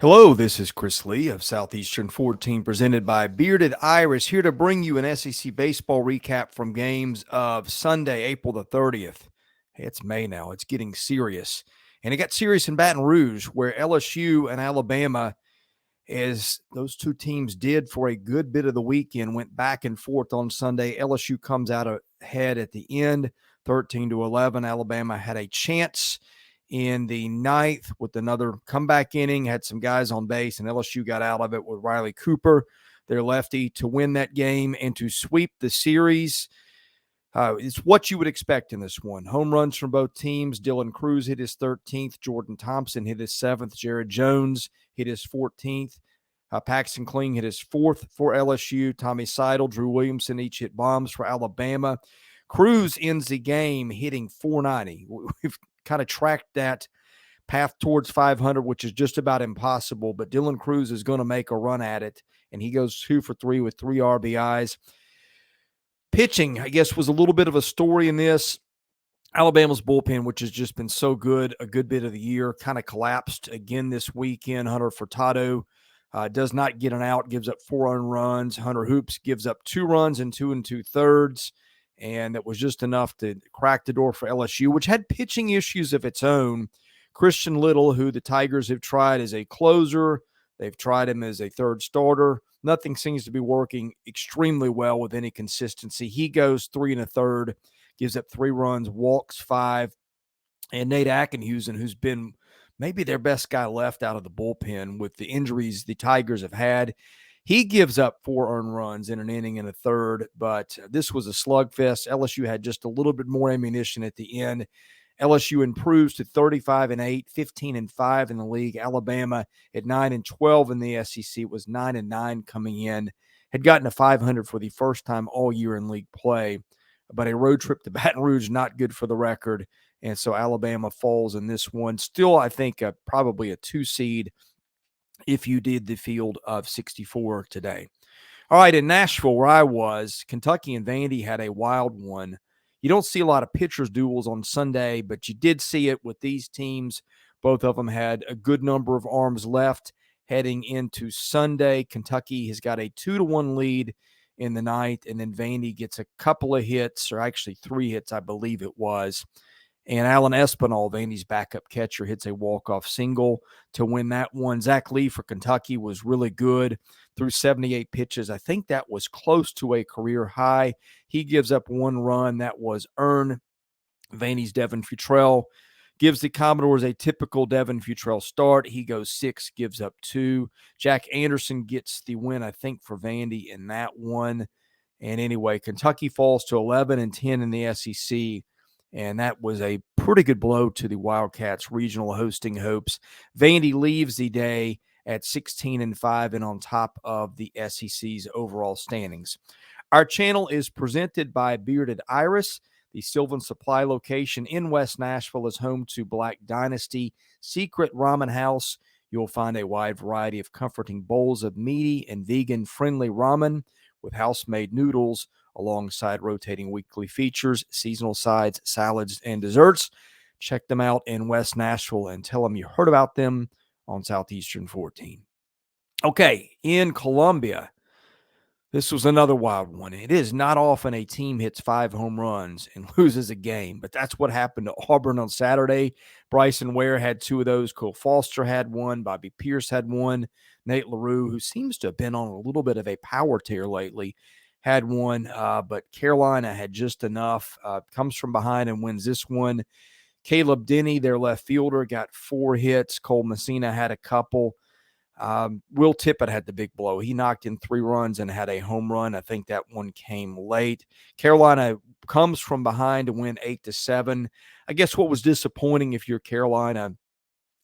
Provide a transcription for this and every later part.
Hello, this is Chris Lee of Southeastern 14, presented by Bearded Iris, here to bring you an SEC baseball recap from games of Sunday, April the 30th. Hey, it's May now. It's getting serious. And it got serious in Baton Rouge, where LSU and Alabama, as those two teams did for a good bit of the weekend, went back and forth on Sunday. LSU comes out ahead at the end, 13-11. Alabama had a chance in the ninth with another comeback inning, had some guys on base, and LSU got out of it with Riley Cooper, their lefty, to win that game and to sweep the series. It's what you would expect in this one. Home runs from both teams. Dylan Cruz hit his 13th. Jordan Thompson hit his 7th. Jared Jones hit his 14th. Paxton Kling hit his 4th for LSU. Tommy Seidel, Drew Williamson each hit bombs for Alabama. Cruz ends the game hitting .490. We've kind of tracked that path towards 500, which is just about impossible, but Dylan Cruz is going to make a run at it, and he goes 2 for 3 with 3 RBIs. Pitching, I guess, was a little bit of a story in this. Alabama's bullpen, which has just been so good a good bit of the year, kind of collapsed again this weekend. Hunter Furtado does not get an out, gives up 4 earned runs. Hunter Hoops gives up 2 runs in 2 2/3, and that was just enough to crack the door for LSU, which had pitching issues of its own. Christian Little, who the Tigers have tried as a closer, they've tried him as a third starter. Nothing seems to be working extremely well with any consistency. He goes 3 1/3, gives up 3 runs, walks 5. And Nate Ackenhusen, who's been maybe their best guy left out of the bullpen with the injuries the Tigers have had, he gives up 4 earned runs in an inning and a third. But this was a slugfest. LSU had just a little bit more ammunition at the end. LSU improves to 35-8, 15-5 in the league. Alabama at 9-12 in the SEC was 9-9 coming in. Had gotten to 500 for the first time all year in league play, but a road trip to Baton Rouge not good for the record, and so Alabama falls in this one. Still, I think probably a 2 seed if you did the field of 64 today. All right, in Nashville, where I was, Kentucky and Vandy had a wild one. You don't see a lot of pitchers duels on Sunday, but you did see it with these teams. Both of them had a good number of arms left heading into Sunday. Kentucky has got a 2-1 lead in the ninth, and then Vandy gets a couple of hits, or actually 3 hits, I believe it was. And Alan Espinal, Vandy's backup catcher, hits a walk-off single to win that one. Zach Lee for Kentucky was really good through 78 pitches. I think that was close to a career high. He gives up 1 run. That was earned. Vandy's Devin Futrell gives the Commodores a typical Devin Futrell start. He goes 6, gives up 2. Jack Anderson gets the win, I think, for Vandy in that one. And anyway, Kentucky falls to 11-10 in the SEC. And that was a pretty good blow to the Wildcats' regional hosting hopes. Vandy leaves the day at 16-5 and on top of the SEC's overall standings. Our channel is presented by Bearded Iris. The Sylvan Supply location in West Nashville is home to Black Dynasty Secret Ramen House. You'll find a wide variety of comforting bowls of meaty and vegan-friendly ramen with house-made noodles, alongside rotating weekly features, seasonal sides, salads, and desserts. Check them out in West Nashville and tell them you heard about them on Southeastern 14. Okay, in Columbia, this was another wild one. It is not often a team hits 5 home runs and loses a game, but that's what happened to Auburn on Saturday. Bryson Ware had 2 of those. Cole Foster had 1. Bobby Pierce had 1. Nate LaRue, who seems to have been on a little bit of a power tear lately, had 1, but Carolina had just enough. Comes from behind and wins this one. Caleb Denny, their left fielder, got 4 hits. Cole Messina had a couple. Will Tippett had the big blow. He knocked in 3 runs and had a home run. I think that one came late. Carolina comes from behind to win 8-7. I guess what was disappointing if you're Carolina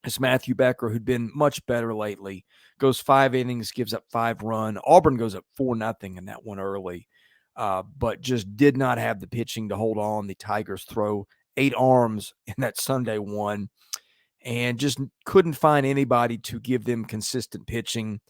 is Matthew Becker, who'd been much better lately, goes 5 innings, gives up 5 runs. Auburn goes up 4-0 in that one early, but just did not have the pitching to hold on. The Tigers throw 8 arms in that Sunday one and just couldn't find anybody to give them consistent pitching.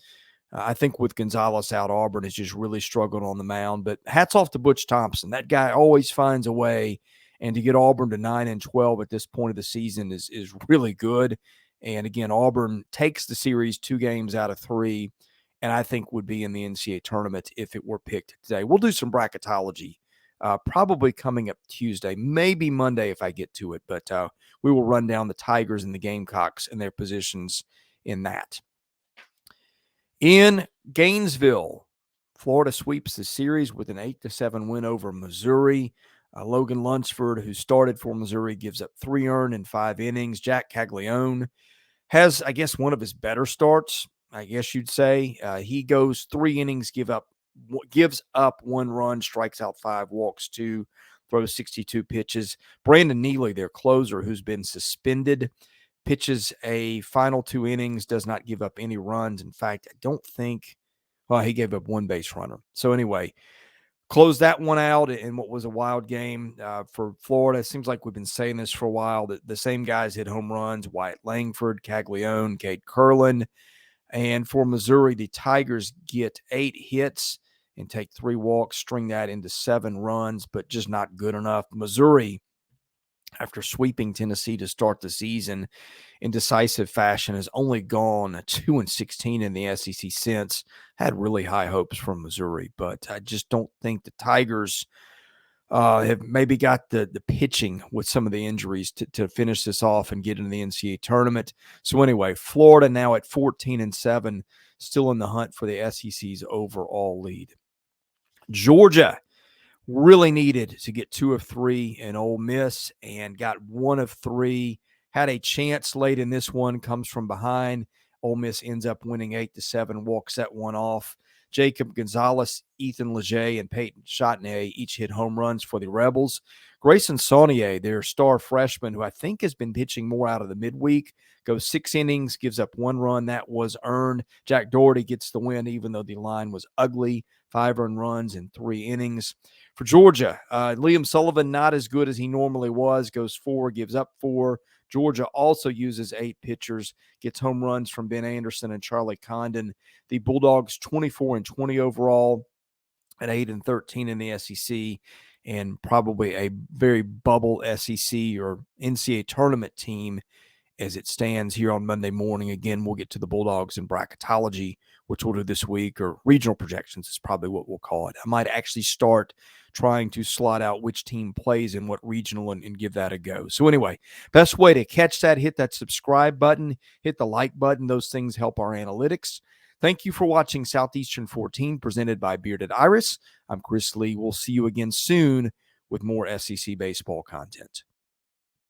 I think with Gonzalez out, Auburn has just really struggled on the mound. But hats off to Butch Thompson. That guy always finds a way, and to get Auburn to 9-12 at this point of the season is really good. And again, Auburn takes the series 2 games out of 3, and I think would be in the NCAA tournament if it were picked today. We'll do some bracketology probably coming up Tuesday, maybe Monday if I get to it, but we will run down the Tigers and the Gamecocks and their positions in that. In Gainesville, Florida sweeps the series with an 8-7 win over Missouri. Logan Lunsford, who started for Missouri, gives up 3 earned in 5 innings. Jac Caglianone has, I guess, one of his better starts, I guess you'd say. He goes 3 innings, gives up 1 run, strikes out 5, walks 2, throws 62 pitches. Brandon Neely, their closer, who's been suspended, pitches a final 2 innings, does not give up any runs. In fact, I don't think, well, he gave up 1 base runner. So anyway, close that one out in what was a wild game for Florida. It seems like we've been saying this for a while, that the same guys hit home runs: Wyatt Langford, Caglianone, Cade Curlin. And for Missouri, the Tigers get 8 hits and take 3 walks, string that into 7 runs, but just not good enough. Missouri, after sweeping Tennessee to start the season in decisive fashion, has only gone 2-16 in the SEC since. Had really high hopes from Missouri, but I just don't think the Tigers have maybe got the pitching with some of the injuries to finish this off and get into the NCAA tournament. So anyway, Florida now at 14-7, still in the hunt for the SEC's overall lead. Georgia really needed to get 2 of 3 in Ole Miss and got 1 of 3. Had a chance late in this one, comes from behind. Ole Miss ends up winning 8-7, walks that one off. Jacob Gonzalez, Ethan Leger, and Peyton Chotney each hit home runs for the Rebels. Grayson Saunier, their star freshman, who I think has been pitching more out of the midweek, goes 6 innings, gives up 1 run. That was earned. Jack Doherty gets the win, even though the line was ugly. 5 earned runs in 3 innings. For Georgia, Liam Sullivan, not as good as he normally was, goes 4, gives up 4. Georgia also uses 8 pitchers, gets home runs from Ben Anderson and Charlie Condon. The Bulldogs 24-20 overall, at 8-13 in the SEC, and probably a very bubble SEC or NCAA tournament team as it stands here on Monday morning. Again, we'll get to the Bulldogs and bracketology, which we'll do this week, or regional projections is probably what we'll call it. I might actually start trying to slot out which team plays in what regional and give that a go. So anyway, best way to catch that, hit that subscribe button, hit the like button. Those things help our analytics. Thank you for watching Southeastern 14, presented by Bearded Iris. I'm Chris Lee. We'll see you again soon with more SEC baseball content.